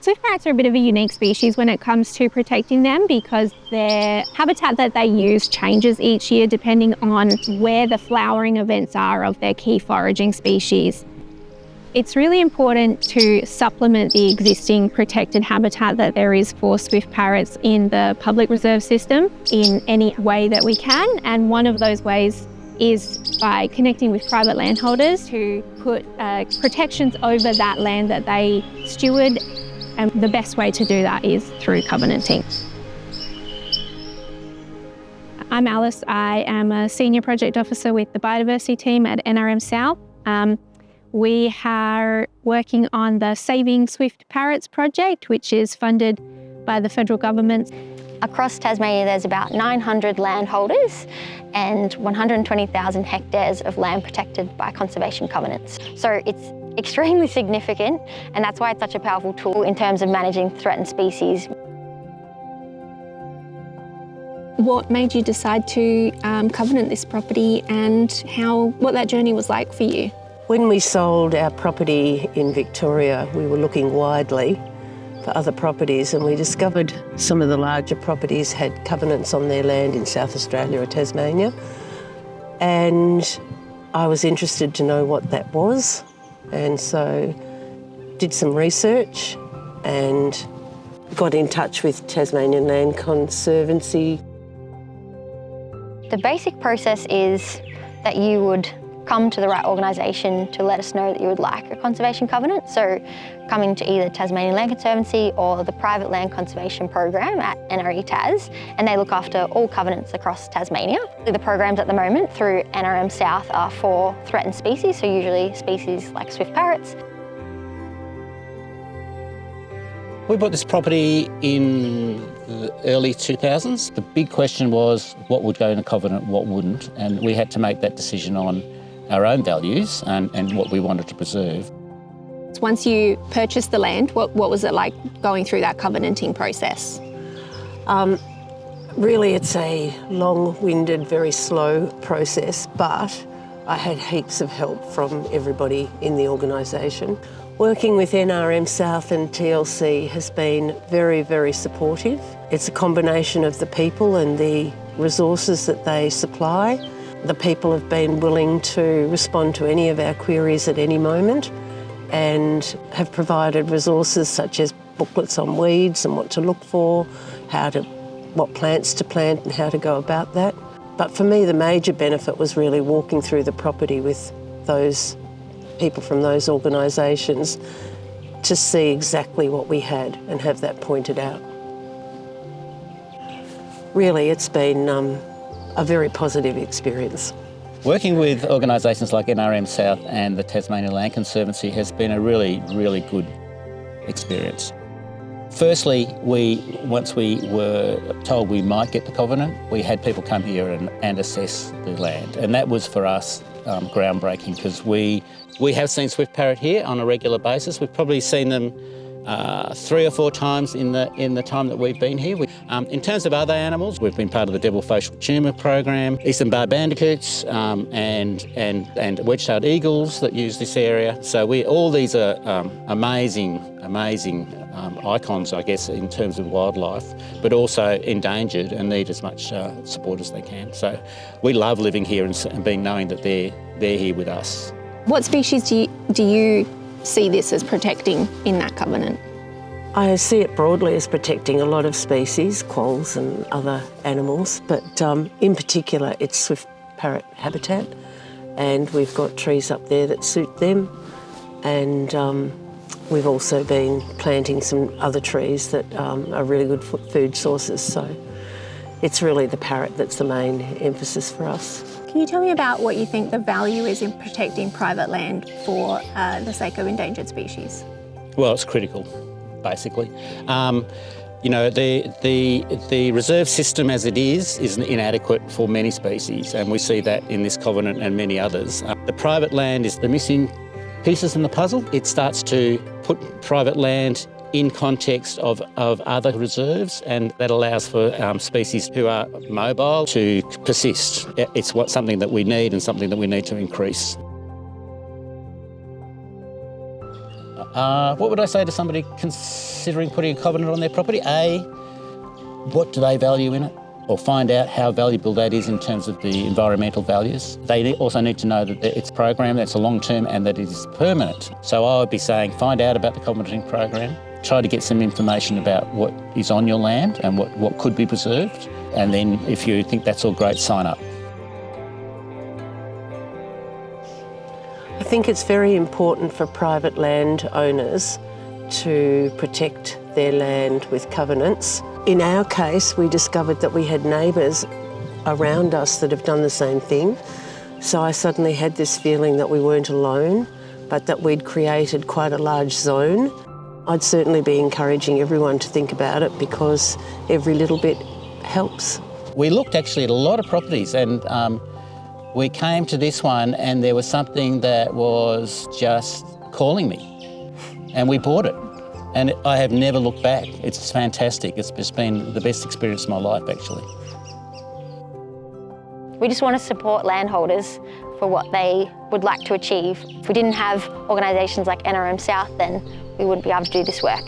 Swift parrots are a bit of a unique species when it comes to protecting them because their habitat that they use changes each year depending on where the flowering events are of their key foraging species. It's really important to supplement the existing protected habitat that there is for swift parrots in the public reserve system in any way that we can, and one of those ways is by connecting with private landholders who put protections over that land that they steward. And the best way to do that is through covenanting. I'm Alice. I am a Senior Project Officer with the Biodiversity team at NRM South. We are working on the Saving Swift Parrots project, which is funded by the federal government. Across Tasmania, there's about 900 landholders and 120,000 hectares of land protected by conservation covenants. So it's extremely significant, and that's why it's such a powerful tool in terms of managing threatened species. What made you decide to covenant this property and what that journey was like for you? When we sold our property in Victoria, we were looking widely for other properties, and we discovered some of the larger properties had covenants on their land in South Australia or Tasmania. And I was interested to know what that was. And so did some research and got in touch with Tasmanian Land Conservancy. The basic process is that you would come to the right organisation to let us know that you would like a conservation covenant. So coming to either Tasmanian Land Conservancy or the private land conservation program at NRE Tas, and they look after all covenants across Tasmania. The programs at the moment through NRM South are for threatened species, so usually species like swift parrots. We bought this property in the early 2000s. The big question was what would go in a covenant, what wouldn't, and we had to make that decision on our own values and what we wanted to preserve. Once you purchased the land, what was it like going through that covenanting process? Really, it's a long-winded, very slow process, but I had heaps of help from everybody in the organisation. Working with NRM South and TLC has been very, very supportive. It's a combination of the people and the resources that they supply. The people have been willing to respond to any of our queries at any moment and have provided resources such as booklets on weeds and what to look for, what plants to plant and how to go about that. But for me, the major benefit was really walking through the property with those people from those organisations to see exactly what we had and have that pointed out. Really, it's been a very positive experience. Working with organisations like NRM South and the Tasmanian Land Conservancy has been a really, really good experience. Firstly, once we were told we might get the covenant, we had people come here and assess the land. And that was for us groundbreaking, because we have seen swift parrot here on a regular basis. We've probably seen them 3 or 4 times in the time that we've been here. In terms of other animals, we've been part of the devil facial tumour program, eastern bar bandicoots and wedge-tailed eagles that use this area. So all these are amazing icons, I guess, in terms of wildlife, but also endangered and need as much support as they can. So we love living here and knowing that they're here with us. What species do you see this as protecting in that covenant? I see it broadly as protecting a lot of species, quolls and other animals, but in particular it's swift parrot habitat, and we've got trees up there that suit them, and we've also been planting some other trees that are really good food sources, so it's really the parrot that's the main emphasis for us. Can you tell me about what you think the value is in protecting private land for the sake of endangered species? Well, it's critical, basically. You know, the reserve system as it is inadequate for many species, and we see that in this covenant and many others. The private land is the missing pieces in the puzzle. It starts to put private land in context of other reserves, and that allows for species who are mobile to persist. It's something that we need and something that we need to increase. What would I say to somebody considering putting a covenant on their property? A, what do they value in it? Or find out how valuable that is in terms of the environmental values. They also need to know that it's a program that's a long-term and that it is permanent. So I would be saying find out about the covenanting program, try to get some information about what is on your land and what could be preserved, and then if you think that's all great, sign up. I think it's very important for private land owners to protect their land with covenants. In our case, we discovered that we had neighbours around us that have done the same thing. So I suddenly had this feeling that we weren't alone, but that we'd created quite a large zone. I'd certainly be encouraging everyone to think about it because every little bit helps. We looked actually at a lot of properties and we came to this one and there was something that was just calling me and we bought it. And I have never looked back. It's fantastic. It's just been the best experience of my life, actually. We just want to support landholders for what they would like to achieve. If we didn't have organisations like NRM South, then we wouldn't be able to do this work.